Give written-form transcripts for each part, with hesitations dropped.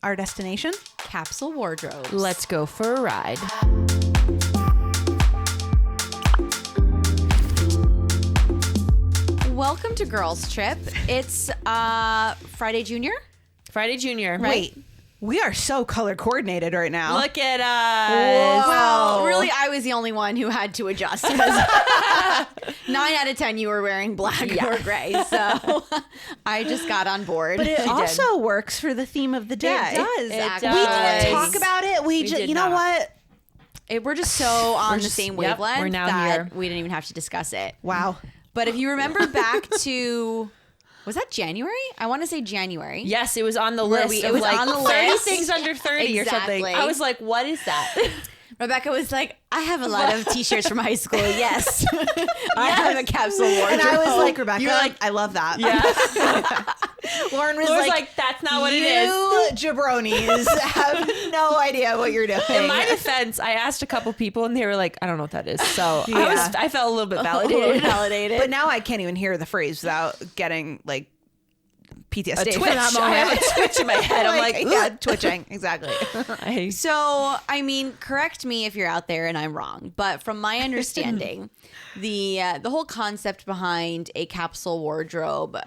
Our destination? Capsule wardrobes. Let's go for a ride. Welcome to Girls Trip. It's Friday Junior. Friday Junior. Wait, we are so color coordinated right now. Look at us. Well, really, I was the only one who had to adjust. 9 out of 10, you were wearing black or gray, so I just got on board. But it also works for the theme of the day. It does. It actually. We does. didn't talk about it. We just, did you know not. what? We're just so on the just- same yep, wavelength we're now that here. we didn't even have to discuss it. Wow. But if you remember back to, was that January? I want to say January. Yes, it was on the list. it of was like on the 30 list. things under 30 or something. Exactly. I was like, what is that? Rebecca was like, I have a lot of t-shirts from high school. Yes. I have a capsule wardrobe. And I was like, Rebecca, You're like- I love that. Yeah. Lauren was Laura's like, like, that's not what it you is. jabronis have no idea what you're doing. In my defense, I asked a couple people and they were like, I don't know what that is. So I felt a little bit validated. But now I can't even hear the phrase without getting like PTSD. A from twitch. that I moment. have a twitch in my head. I'm like, yeah, twitching. Exactly. So, I mean, correct me if you're out there and I'm wrong, but from my understanding, the whole concept behind a capsule wardrobe,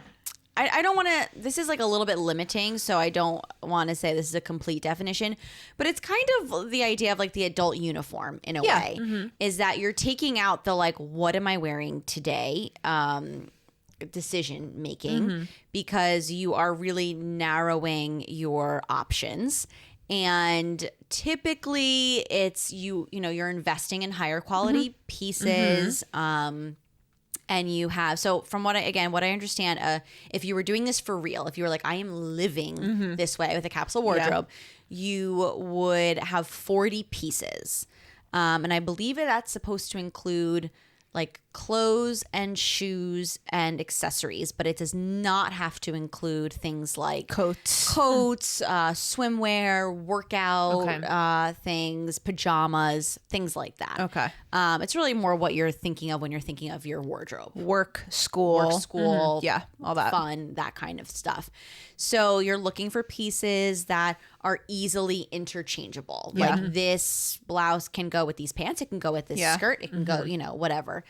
I don't want to, this is like a little bit limiting, so I don't want to say this is a complete definition, but it's kind of the idea of like the adult uniform in a way, is that you're taking out the like, what am I wearing today? Decision making, because you are really narrowing your options. And typically it's you're investing in higher quality pieces. And you have, so from what I understand, if you were doing this for real, if you were like, I am living this way with a capsule wardrobe, you would have 40 pieces. And I believe that's supposed to include like clothes and shoes and accessories, but it does not have to include things like Coats, swimwear, workout things, pajamas, things like that. Okay. It's really more what you're thinking of when you're thinking of your wardrobe. Work, school. Yeah, all that. fun, that kind of stuff. So you're looking for pieces that are easily interchangeable. Yeah. Like this blouse can go with these pants. It can go with this skirt. It can go, whatever.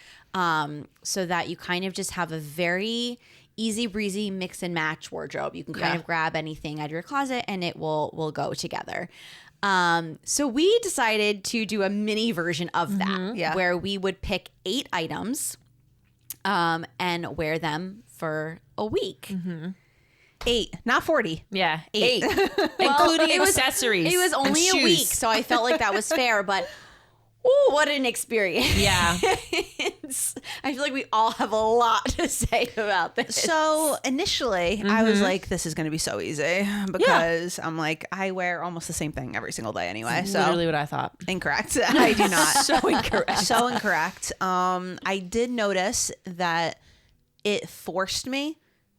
So that you kind of just have a very easy breezy mix and match wardrobe. You can kind of grab anything out of your closet and it will go together. So we decided to do a mini version of that where we would pick 8 items and wear them for a week. 8, not 40. Yeah. 8. Including accessories. It was and only a shoes. week, so I felt like that was fair, but ooh, what an experience. Yeah. I feel like we all have a lot to say about this. So initially, I was like, "This is going to be so easy," because I'm like, I wear almost the same thing every single day anyway. So Literally what I thought. incorrect. I do not. So incorrect. So incorrect. I did notice that it forced me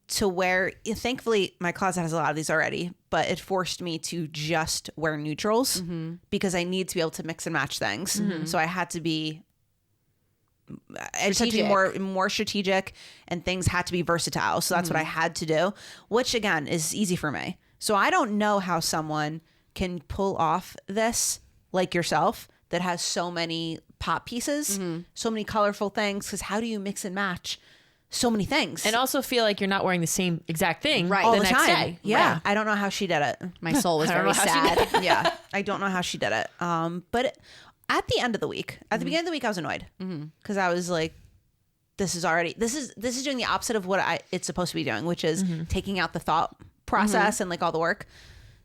to wear, thankfully my closet has a lot of these already, but it forced me to just wear neutrals because I need to be able to mix and match things. So I had to be more strategic, and things had to be versatile. So that's what I had to do, which again is easy for me. So I don't know how someone can pull off this like yourself that has so many pop pieces, so many colorful things, because how do you mix and match so many things And also feel like you're not wearing the same exact thing Right. the all the next time? day. Yeah. Right. I don't know how she did it. my soul was I don't very know how she sad. Yeah, I don't know how she did it. But at the end of the week, at the beginning of the week, I was annoyed because I was like, this is doing the opposite of what it's supposed to be doing, which is taking out the thought process and like all the work.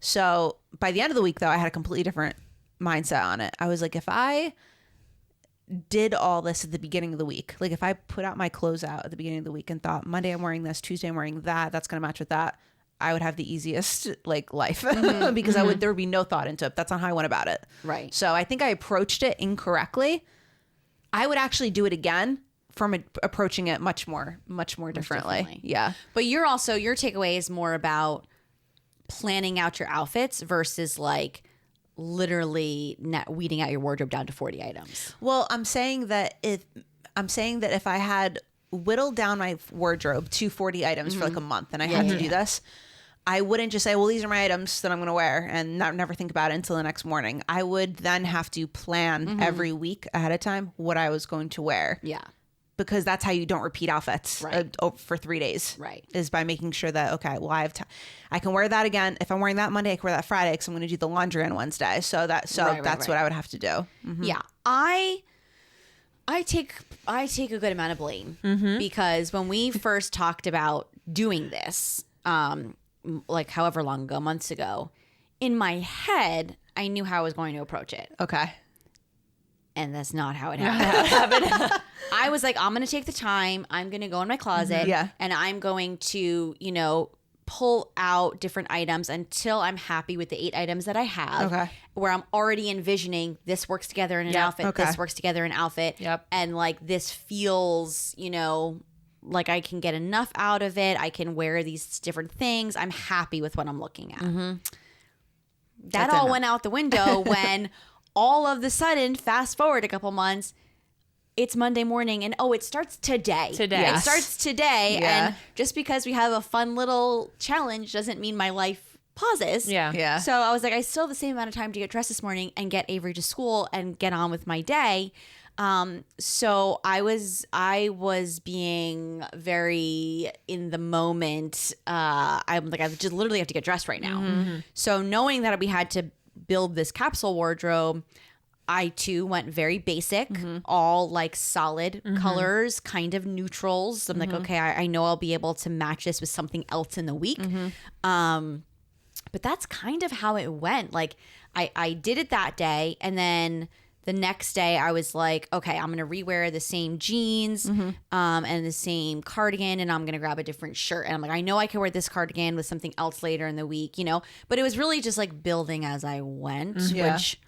So by the end of the week, though, I had a completely different mindset on it. I was like, if I did all this at the beginning of the week, like if I put out my clothes out at the beginning of the week and thought Monday I'm wearing this, Tuesday I'm wearing that's going to match with that, I would have the easiest like life because there would be no thought into it. That's not how I went about it. Right. So I think I approached it incorrectly. I would actually do it again from approaching it much more differently. Yeah. But your takeaway is more about planning out your outfits versus like literally weeding out your wardrobe down to 40 items. Well, I'm saying that if I had whittled down my wardrobe to 40 items for like a month and I had to do this, I wouldn't just say, well, these are my items that I'm going to wear and never think about it until the next morning. I would then have to plan every week ahead of time what I was going to wear. Yeah. Because that's how you don't repeat outfits for 3 days. Right. Is by making sure that, okay, well, I have time. I can wear that again. If I'm wearing that Monday, I can wear that Friday because I'm going to do the laundry on Wednesday. So that's what I would have to do. Yeah. I take a good amount of blame because when we first talked about doing this, like however long ago, months ago, in my head, I knew how I was going to approach it. Okay. And that's not how it happened. I was like, I'm going to take the time. I'm going to go in my closet and I'm going to, pull out different items until I'm happy with the 8 items that I have, where I'm already envisioning this works together in an outfit, this works together in an outfit. And like this feels, like I can get enough out of it. I can wear these different things. I'm happy with what I'm looking at. That all went out the window when all of the sudden, fast forward a couple months, it's Monday morning and it starts today. It starts today. And just because we have a fun little challenge doesn't mean my life pauses. Yeah. So I was like, I still have the same amount of time to get dressed this morning and get Avery to school and get on with my day. So I was being very in the moment. I'm like, I just literally have to get dressed right now. So knowing that we had to build this capsule wardrobe, I too went very basic, all like solid colors, kind of neutrals. I'm like, okay, I know I'll be able to match this with something else in the week. But that's kind of how it went. Like I did it that day, and then the next day I was like, okay, I'm going to rewear the same jeans and the same cardigan, and I'm going to grab a different shirt. And I'm like, I know I can wear this cardigan with something else later in the week, But it was really just like building as I went, which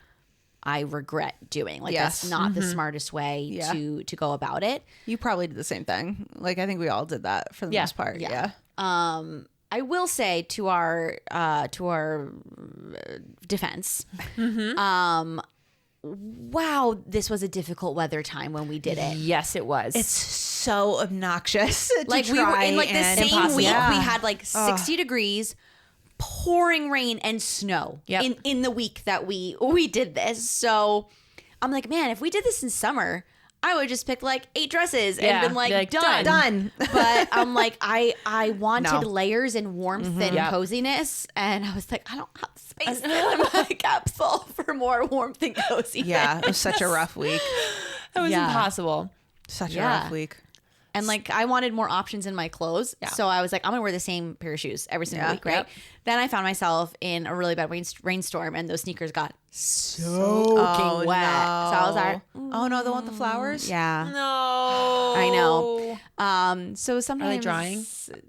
I regret doing. Like that's not the smartest way to go about it. You probably did the same thing. Like I think we all did that for the most part. Yeah. I will say to our defense, wow, this was a difficult weather time when we did it. Yes, it was. It's so obnoxious. Like we were in like the same week. We had like 60 degrees, pouring rain and snow in the week that we did this. So I'm like, man, if we did this in summer, I would just pick like 8 dresses and been like done. But I'm like, I wanted layers and warmth and coziness, and I was like, I don't have space in my capsule for more warmth and coziness. Yeah, it was such a rough week. It was impossible. Such a rough week. And like I wanted more options in my clothes. So I was like, I'm gonna wear the same pair of shoes every single week, right? Then I found myself in a really bad rainstorm, and those sneakers got soaking wet. No. So I was like, oh no, the one with the flowers? yeah. No. I know. So sometimes Are they drying?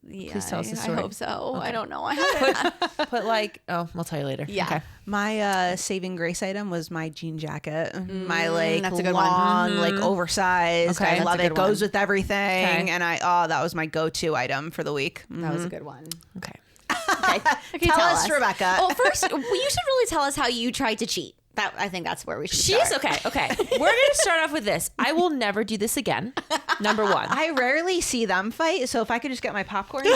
Yeah, Please tell us the story. I hope so. Okay. I don't know. I haven't. Put like, we'll tell you later. Yeah. Okay. My saving grace item was my jean jacket. My like that's a good long, one. like oversized. Okay, I that's love a it. good Goes one. with everything. Okay. And that was my go-to item for the week. That was a good one. Okay. Okay. Tell us, Rebecca. Well, first, you should really tell us how you tried to cheat. I think that's where we should She's start. okay. We're going to start off with this. I will never do this again. Number 1. I rarely see them fight, so if I could just get my popcorn and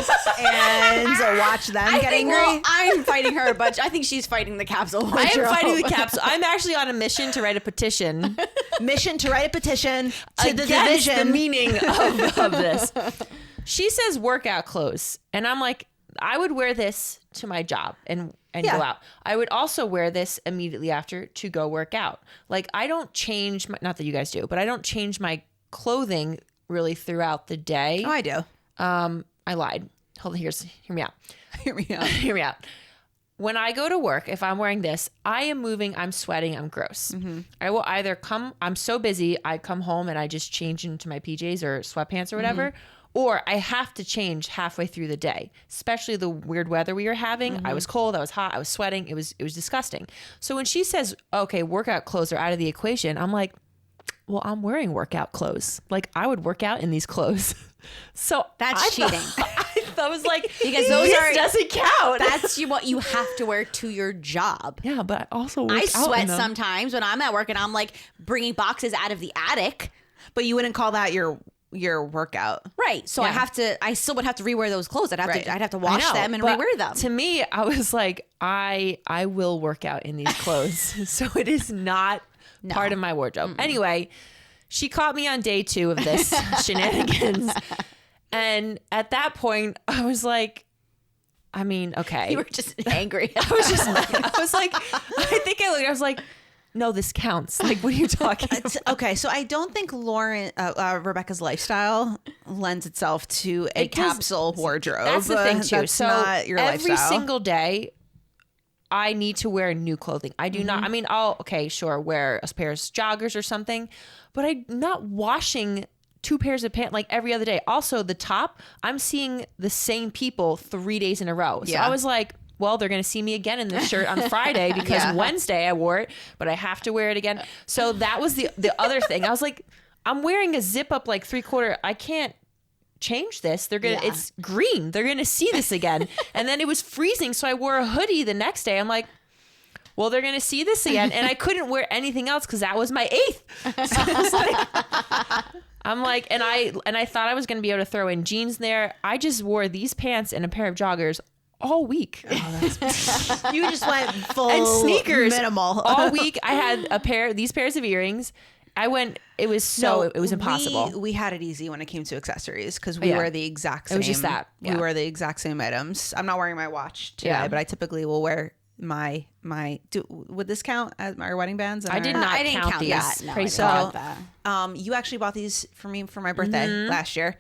watch them get angry. Well, I'm fighting her, but I think she's fighting the capsule. I am fighting the capsule. I'm actually on a mission to write a petition. Mission to write a petition to the against division. the meaning of this. She says workout clothes, and I'm like, I would wear this to my job and go out. I would also wear this immediately after to go work out. Like I don't change not that you guys do, but I don't change my clothing really throughout the day. Oh, I do. I lied. Hold on, hear me out. Hear me out. Hear me out. When I go to work, if I'm wearing this, I am moving, I'm sweating, I'm gross. I will either I'm so busy, I come home and I just change into my PJs or sweatpants or whatever, or I have to change halfway through the day, especially the weird weather we were having. I was cold, I was hot, I was sweating. It was disgusting. So when she says, okay, workout clothes are out of the equation, I'm like, well, I'm wearing workout clothes. Like I would work out in these clothes. So That's cheating. I was like, Because those doesn't count. That's what you have to wear to your job. Yeah, but I also work I out sweat in them. sometimes when I'm at work and I'm like bringing boxes out of the attic. But you wouldn't call that your your workout. Right. So I still would have to rewear those clothes. I'd have to wash them and but rewear them. To me, I was like, I will work out in these clothes. So it is not part of my wardrobe. Anyway, she caught me on day 2 of this shenanigans. And at that point, I was like, I mean, okay. You were just angry. I was like, I was like, no, this counts. Like, what are you talking about? Okay, so I don't think Rebecca's lifestyle lends itself to a capsule wardrobe. That's the thing too. That's so not your every lifestyle. single day, I need to wear new clothing. I do not. I mean, I'll wear a pair of joggers or something, but I'm not washing 2 pairs of pants like every other day. Also, the top, I'm seeing the same people 3 days in a row. So I was like, well, they're going to see me again in this shirt on Friday because Wednesday I wore it, but I have to wear it again. So that was the other thing. I was like, I'm wearing a zip up like 3/4. I can't change this. They're going to, it's green. They're going to see this again. And then it was freezing. So I wore a hoodie the next day. I'm like, well, they're going to see this again. And I couldn't wear anything else because that was my 8th. So I was like, I'm like, and I thought I was going to be able to throw in jeans there. I just wore these pants and a pair of joggers all week. You just went full and sneakers minimal all week. I had these pairs of earrings. It was impossible. We had it easy when it came to accessories because we wear the exact same. It was just that. We wear the exact same items. I'm not wearing my watch today, but I typically will wear my would this count as our wedding bands? I didn't count these. That. No, Crazy. I didn't count that. You actually bought these for me for my birthday last year.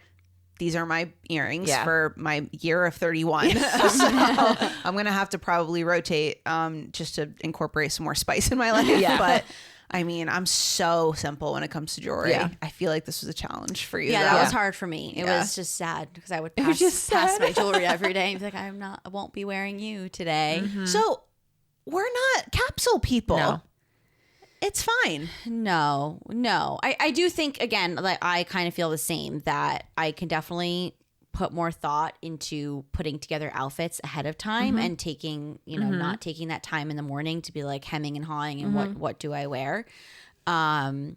These are my earrings for my year of 31. So I'm going to have to probably rotate just to incorporate some more spice in my life. Yeah. But I mean, I'm so simple when it comes to jewelry. Yeah. I feel like this was a challenge for you. Yeah, though. that was hard for me. It was just sad because I would pass my jewelry every day and be like, I won't be wearing you today. So we're not capsule people. No. It's fine. No. I do think, again, like I kind of feel the same, that I can definitely put more thought into putting together outfits ahead of time and taking, not taking that time in the morning to be like hemming and hawing and what do I wear. But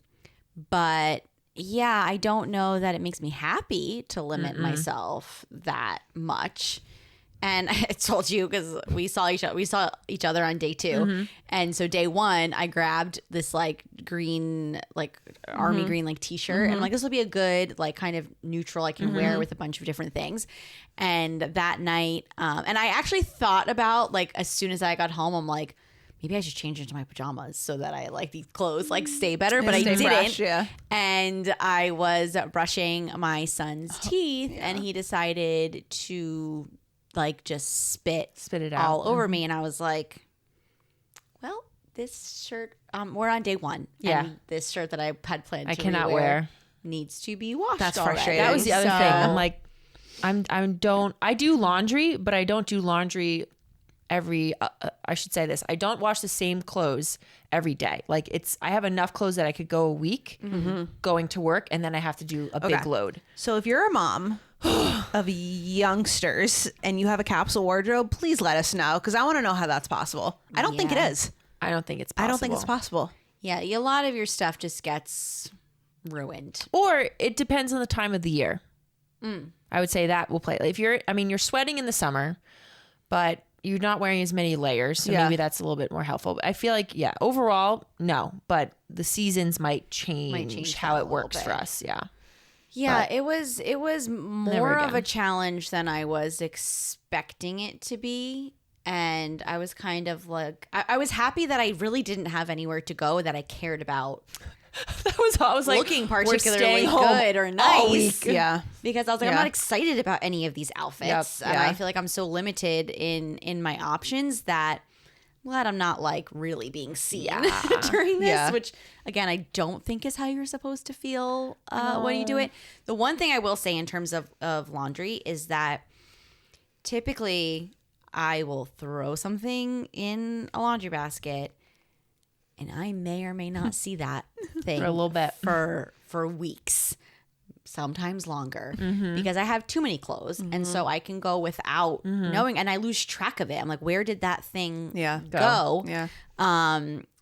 yeah, I don't know that it makes me happy to limit myself that much. And I told you because we saw each other on day 2, and so day 1 I grabbed this like green, like army green like t-shirt, and I'm like, this will be a good like kind of neutral I can wear with a bunch of different things. And that night, and I actually thought about, like, as soon as I got home, I'm like, maybe I should change into my pajamas so that I like these clothes like stay better, but I didn't. Fresh, yeah. And I was brushing my son's teeth, and he decided to like just spit it out all over me, and I was like, well, this shirt, we're on day 1, and this shirt that I had planned I to cannot rewear wear needs to be washed. That's already. frustrating. That was the other thing. I'm like, I do laundry, but I don't do laundry I should say this. I don't wash the same clothes every day. Like I have enough clothes that I could go a week going to work, and then I have to do a big load. So if you're a mom of youngsters and you have a capsule wardrobe, please let us know because I want to know how that's possible. I don't think it is. I don't think it's possible. I don't think it's possible. Yeah, a lot of your stuff just gets ruined. Or it depends on the time of the year. I would say that will play. If you're sweating in the summer, but you're not wearing as many layers, so maybe that's a little bit more helpful. But I feel like, overall, no. But the seasons might change how it works for us. Yeah. Yeah, it was more of a challenge than I was expecting it to be. And I was kind of like, I was happy that I really didn't have anywhere to go that I cared about. I was like, looking particularly good or nice. Yeah. Because I was like, I'm not excited about any of these outfits. Yep. And I feel like I'm so limited in my options that I'm glad I'm not like really being seen during this, which again, I don't think is how you're supposed to feel when you do it. The one thing I will say in terms of laundry is that typically I will throw something in a laundry basket and I may or may not see that thing for a little bit for weeks, sometimes longer, because I have too many clothes, and so I can go without knowing, and I lose track of it. I'm like, where did that thing go? Yeah.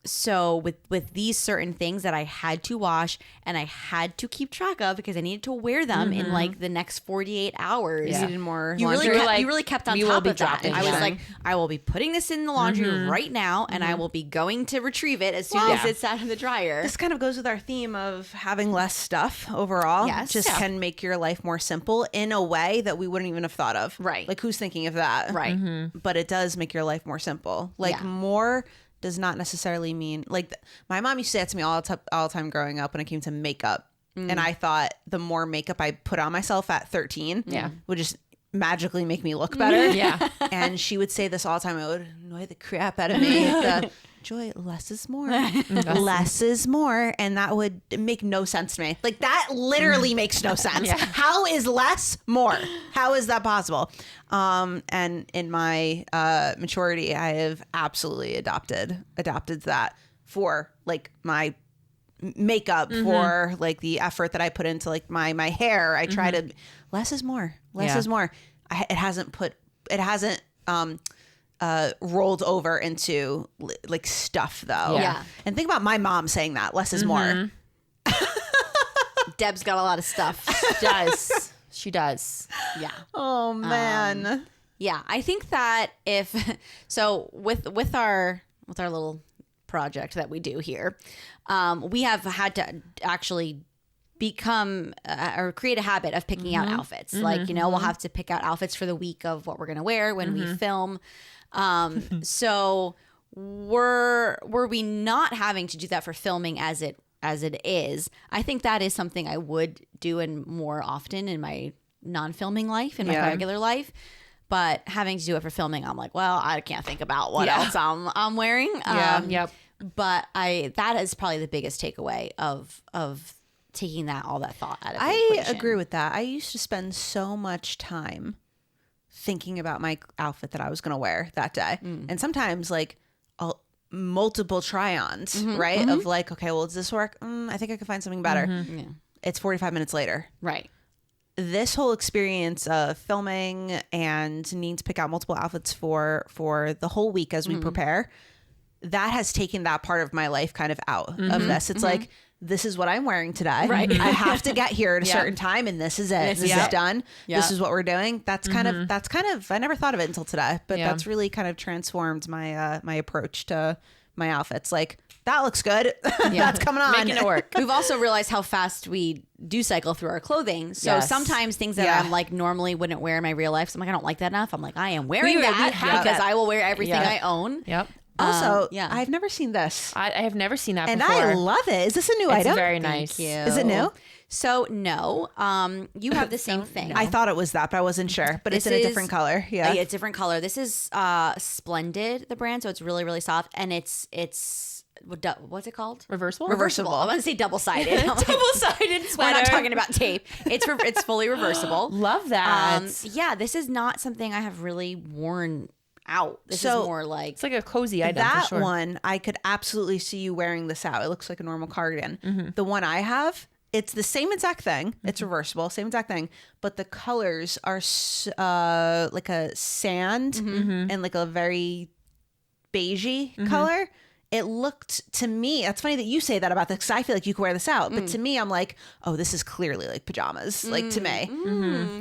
So with these certain things that I had to wash and I had to keep track of because I needed to wear them in like the next 48 hours. You needed more You laundry. really kept on we will top be of that. dropping I was them. like, I will be putting this in the laundry right now, and I will be going to retrieve it as soon as it's out of the dryer. This kind of goes with our theme of having less stuff overall. Yes. Just Yeah. can make your life more simple in a way that we wouldn't even have thought of. Right. Like, who's thinking of that? Right. But it does make your life more simple. Like, Yeah. more does not necessarily mean, like, my mom used to say that to me all the time growing up when it came to makeup. And I thought the more makeup I put on myself at 13 would just magically make me look better. Yeah. And she would say this all the time. It would annoy the crap out of me. Joy, less is more. Less is more. And that would make no sense to me. Like, that literally makes no sense. Yeah. How is less more? How is that possible? And in my maturity, I have absolutely adopted that for like my makeup, for like the effort that I put into like my hair. I try to, less is more. Less is more. It hasn't rolled over into like stuff though. Yeah. And think about my mom saying that less is more. Deb's got a lot of stuff. She does. She does. Yeah. Oh man. Yeah, I think that if so with our little project that we do here, we have had to actually become or create a habit of picking out outfits. Like, you know, we'll have to pick out outfits for the week of what we're going to wear when we film. So were we not having to do that for filming as it is, I think that is something I would do in more often in my non-filming life, in my regular life. But having to do it for filming, I'm like, well, I can't think about what else I'm wearing. Yep. But that is probably the biggest takeaway of taking all that thought out of the I equation. agree with that. I used to spend so much time thinking about my outfit that I was going to wear that day. And sometimes like multiple try-ons, right? Of like, okay, well, does this work? I think I could find something better. Yeah. It's 45 minutes later. Right. This whole experience of filming and needing to pick out multiple outfits for the whole week as we prepare, that has taken that part of my life kind of out of this. It's like, this is what I'm wearing today. Right. I have to get here at a certain time, and this is it. This is done. Yeah. This is what we're doing. That's kind of I never thought of it until today, but Yeah. that's really kind of transformed my my approach to my outfits. Like, that looks good. That's coming on. Making it work. We've also realized how fast we do cycle through our clothing. So Yes. sometimes things that I'm like normally wouldn't wear in my real life, so I'm like, I don't like that enough. I'm like, I am wearing We that have because that. I will wear everything Yeah. I own. Yep. Also, yeah. I've never seen this, I have never seen that and before. I love it. Is this a new It's item? very nice. Thank you. Is it new? So no, you have the same thing. I thought it was that, but I wasn't sure. But it's This in a is- different color. Yeah. It's different color. This is Splendid, the brand, so it's really, really soft, and it's what's it called? Reversible? Reversible. I want to say double-sided. Double-sided We're sweater. not talking about tape. It's fully reversible. Love that. Yeah, this is not something I have really worn out. This So, is more like It's like a cozy item that for sure. one, I could absolutely see you wearing this out. It looks like a normal cardigan. The one I have, it's the same exact thing. It's reversible, same exact thing, but the colors are like a sand and like a very beigey color. It looked to me, that's funny that you say that about this, because I feel like you could wear this out. But to me, I'm like, oh, this is clearly like pajamas, like to me.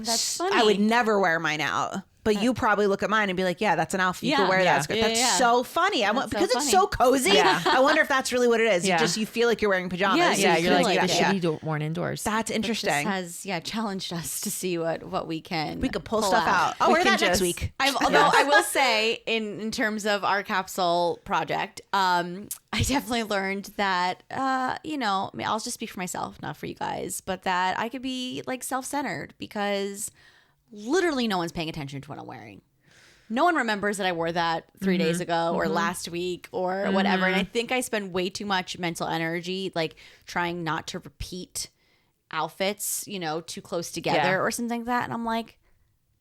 that's funny. I would never wear mine out. But you probably look at mine and be like, yeah, that's an outfit. You Yeah. could wear Yeah. that. It's good. Yeah, That's yeah. so funny. so Because it's funny. so cozy. Yeah. I wonder if that's really what it is. Yeah. You feel like you're wearing pajamas. Yeah, So Yeah, you you're feel like, like this that. should be worn indoors. That's This interesting. has challenged us to see what we can. We could pull stuff out. I'll We wear can that next just- week. Although I will say, in terms of our capsule project, I definitely learned that I mean, I'll just speak for myself, not for you guys, but that I could be like self-centered because literally no one's paying attention to what I'm wearing. No one remembers that I wore that 3 days ago or last week or whatever. And I think I spend way too much mental energy like trying not to repeat outfits, too close together Yeah. or something like that. And I'm like,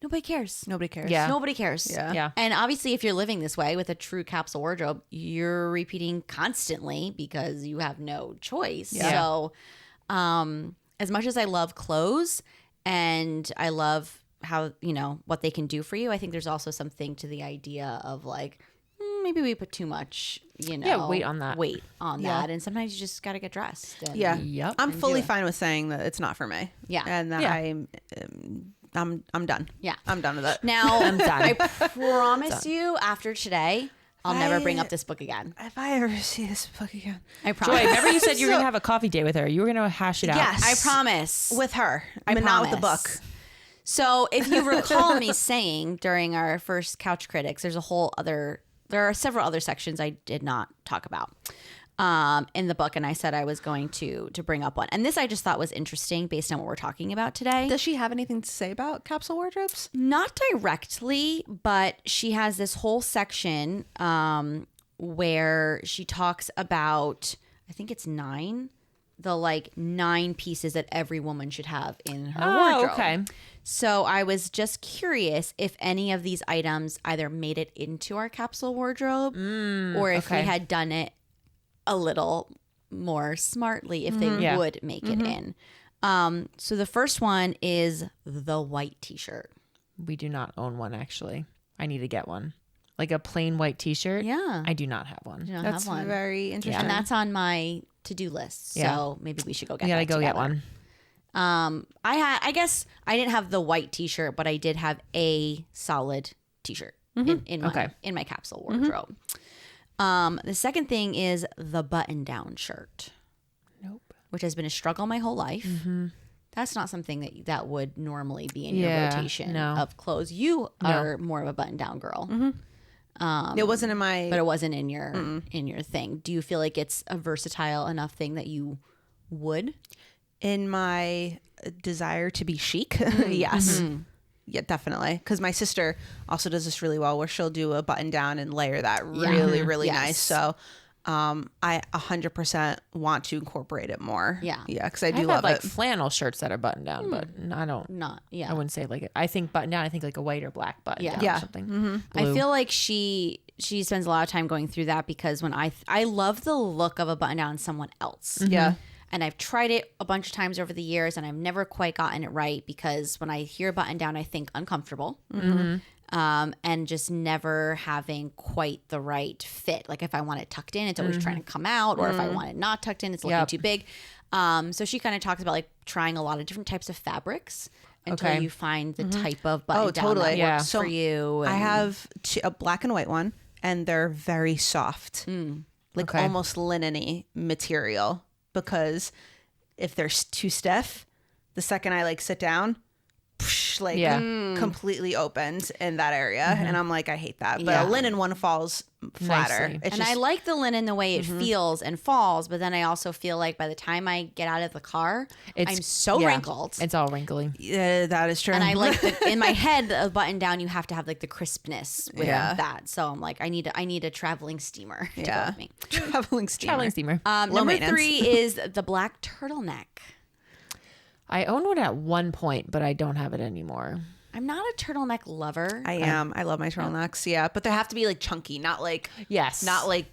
nobody cares. Nobody cares. Yeah. Nobody cares. Yeah. Yeah. And obviously, if you're living this way with a true capsule wardrobe, you're repeating constantly because you have no choice. Yeah. So, as much as I love clothes and I love how, what they can do for you, I think there's also something to the idea of like, maybe we put too much, weight on that. And sometimes you just got to get dressed. And, Yeah. Yep. I'm fully fine with saying that it's not for me. Yeah. And that I'm done. Yeah. I'm done with it. Now, I'm done. I promise you, after today, I'll never bring up this book again. If I ever see this book again. I promise. Joy, remember you said you were going to have a coffee date with her. You were going to hash it out. Yes. I promise. With her. I but not with the promise. book. So if you recall me saying during our first Couch Critics, there are several other sections I did not talk about in the book. And I said I was going to bring up one. And this I just thought was interesting based on what we're talking about today. Does she have anything to say about capsule wardrobes? Not directly, but she has this whole section where she talks about, I think it's 9 pieces that every woman should have in her wardrobe. Okay. So I was just curious if any of these items either made it into our capsule wardrobe or if we had done it a little more smartly, if they would make it in. So the first one is the white t-shirt. We do not own one, actually. I need to get one. Like a plain white t-shirt. Yeah. I do not have one. I don't That's have one. very interesting. And that's on my to-do list. Yeah. So maybe we should go get We got to that go get together. one. I guess I didn't have the white t-shirt, but I did have a solid t-shirt in my capsule wardrobe. The second thing is the button-down shirt. Nope. Which has been a struggle my whole life. That's not something that would normally be in your rotation of clothes. You are more of a button-down girl. It wasn't in my... But it wasn't in your thing. Do you feel like it's a versatile enough thing that you would? In my desire to be chic, yes. Yeah, definitely. Because my sister also does this really well where she'll do a button down and layer that really Yes. nice. So I 100% want to incorporate it more. Yeah. Yeah, because I I do have love like it. flannel shirts that are buttoned down, but I don't. Not, I wouldn't say like it. I think button down. I think like a white or black button down Yeah. or something. I Blue. feel like she spends a lot of time going through that because when I love the look of a button down on someone else. Yeah. And I've tried it a bunch of times over the years and I've never quite gotten it right because when I hear button down, I think uncomfortable. And just never having quite the right fit. Like if I want it tucked in, it's always trying to come out, or if I want it not tucked in, it's looking too big. So she kind of talks about like trying a lot of different types of fabrics until you find the type of button down that works So for you. I have a black and white one, and they're very soft, like almost linen-y material. Because if they're too stiff, the second I like sit down, completely opens in that area, and I'm like, I hate that. But a linen one falls flatter. Nicely. It's And I like the linen the way it feels and falls, but then I also feel like by the time I get out of the car, I'm so wrinkled. It's all wrinkly. yeah, that is true. And I like in my head, a button down, you have to have like the crispness with that. So I'm like, I need a traveling steamer to go with me. traveling steamer. Traveling steamer. Number maintenance. 3 is the black turtleneck. I owned one at one point, but I don't have it anymore. I'm not a turtleneck lover. I am. I love my turtlenecks. Yeah, but they have to be like chunky, not like not like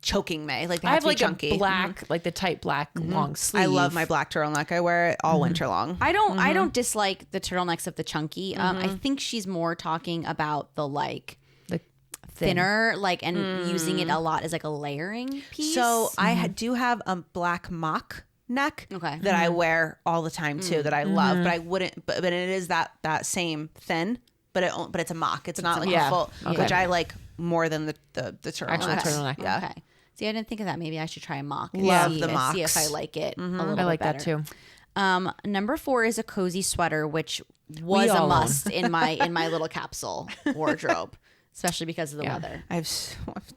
choking me. Like they I have have to be like chunky. a black, like the tight black long sleeve. I love my black turtleneck. I wear it all winter long. I don't dislike the turtlenecks of the chunky. I think she's more talking about the like the thinner, like and using it a lot as like a layering piece. So I do have a black mock neck that I wear all the time too, that I love, but I wouldn't. But it is that same thin, but it's a mock. It's not like a full, which I like more than the turtleneck. Actual turtleneck. Yeah. Okay. See, I didn't think of that. Maybe I should try a mock. And Love see, the and see if mocks. I like it a little I bit like better. that too. Number 4 is a cozy sweater, which was a all must in my little capsule wardrobe, especially because of the weather. I have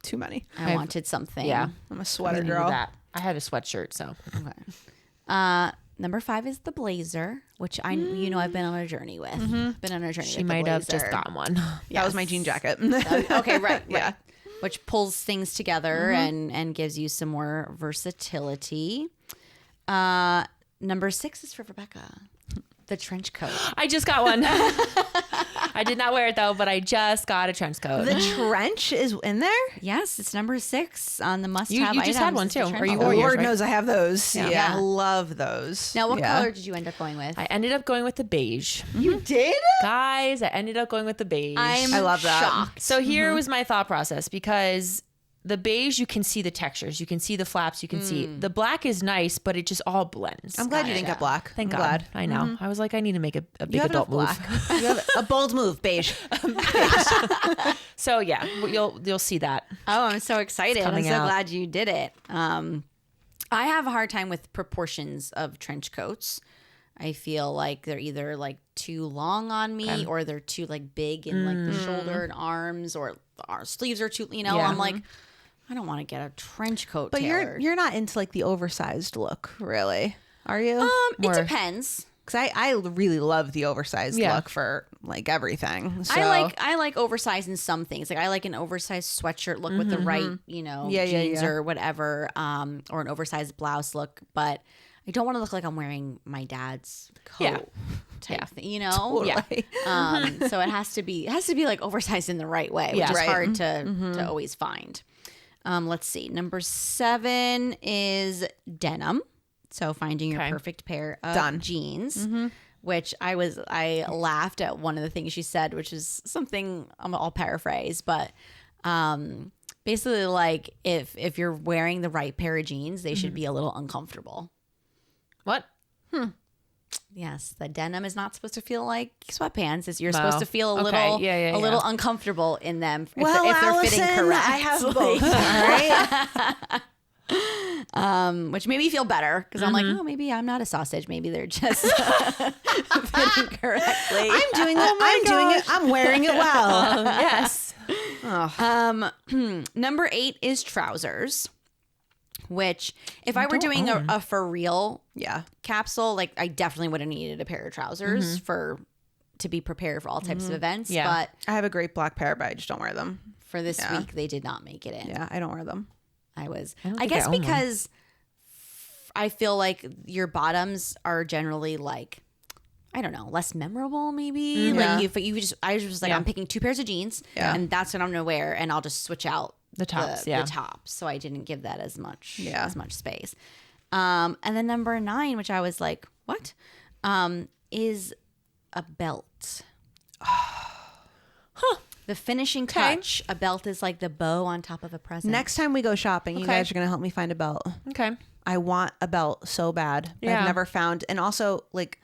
too many. I wanted something. Yeah. I'm a sweater I needed girl. that. I had a sweatshirt, so Okay. Number 5 is the blazer, which I've been on a journey with. Been on a journey. she with the might have blazer. just gotten one. That was my jean jacket. Okay, right. Yeah. Which pulls things together and gives you some more versatility. Number 6 is for Rebecca. The trench coat. I just got one. I did not wear it though, but I just got a trench coat. The trench is in there? Yes, it's number 6 on the must-have You items. just had one is the too, trench or you coat. wore yours, Lord right? knows I have those. Yeah. Yeah. I love those. Now, what Yeah. color did you end up going with? I ended up going with the beige. You did? Guys, I ended up going with the beige. I'm I love that. shocked. So here was my thought process, because the beige, you can see the textures, you can see the flaps, you can see the black is nice, but it just all blends. I'm glad you didn't get black. Thank I'm God. glad. I know. I was like, I need to make a You big have adult enough move. black. You have a bold move, beige. So yeah, you'll see that. Oh, I'm so excited. I'm coming so out. glad you did it. I have a hard time with proportions of trench coats. I feel like they're either like too long on me or they're too like big in like the shoulder and arms, or our sleeves are too, Yeah. I'm like, I don't want to get a trench coat But tailored. you're not into like the oversized look, really, are you? It More- depends. Because I really love the oversized Yeah. look for like everything. So. I like oversized in some things. Like I like an oversized sweatshirt look with the right, jeans or whatever, or an oversized blouse look. But I don't want to look like I'm wearing my dad's coat type thing, Totally. So it has to be like oversized in the right way, which Yeah. is Right. hard to always find. Let's see. Number 7 is denim. So finding your Okay. perfect pair of Done. jeans, which I laughed at one of the things she said, which is something I'll paraphrase, but basically like if you're wearing the right pair of jeans, they should be a little uncomfortable. What? Yes, the denim is not supposed to feel like sweatpants. You're Wow. supposed to feel a Okay. little, Yeah. little uncomfortable in them if, Well, if they're fitting Allison, correctly. I have both. All right. Which made me feel better because I'm like, oh, maybe I'm not a sausage. Maybe they're just fitting correctly. I'm doing it. I'm doing it. I'm wearing it well. Yes. Number 8 is trousers, which if I were doing a for real Yeah. capsule, like I definitely would have needed a pair of trousers to be prepared for all types of events. Yeah. But I have a great black pair, but I just don't wear them. for this week, they did not make it in. Yeah, I don't wear them. I don't I think guess I own one. because I feel like your bottoms are generally like, I don't know, less memorable maybe. Yeah. Like I was just like, Yeah. I'm picking 2 pairs of jeans Yeah. and that's what I'm gonna wear, and I'll just switch out The tops, the tops. So I didn't give that as much space. And then number 9, which I was like, what? Is a belt. The finishing touch. A belt is like the bow on top of a present. Next time we go shopping, you Okay. guys are going to help me find a belt. Okay. I want a belt so bad. But Yeah. I've never found. And also, like,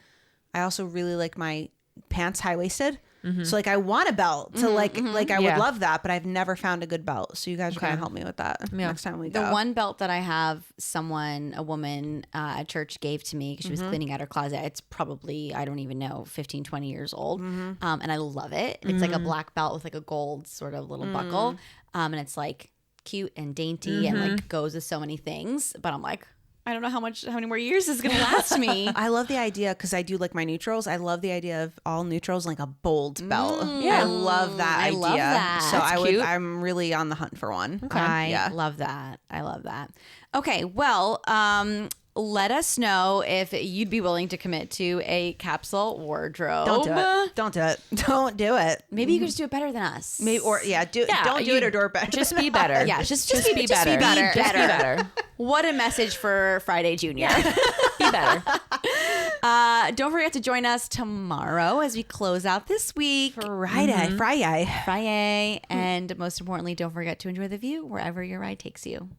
I also really like my pants high waisted. So like I want a belt to like I Yeah. would love that, but I've never found a good belt. So you guys are Okay. gonna help me with that next time we go. The one belt that I have, a woman at church gave to me because she was cleaning out her closet. It's probably, I don't even know, 15, 20 years old. And I love it. It's like a black belt with like a gold sort of little buckle. And it's like cute and dainty and like goes with so many things. But I'm like, I don't know how many more years this is going to last me. I love the idea because I do like my neutrals. I love the idea of all neutrals like a bold belt. Yeah. I love that I idea. love that. So That's cute. I'm really on the hunt for one. I love that. I love that. Okay, well, let us know if you'd be willing to commit to a capsule wardrobe. Don't do it. Don't do it. Don't do it. Maybe you could just do it better than us. Maybe don't do it or do it better. Just be better. Yeah, just be better. Just be better. What a message for Friday Junior. Be better. Don't forget to join us tomorrow as we close out this week. Friday. Friday. And most importantly, don't forget to enjoy the view wherever your ride takes you.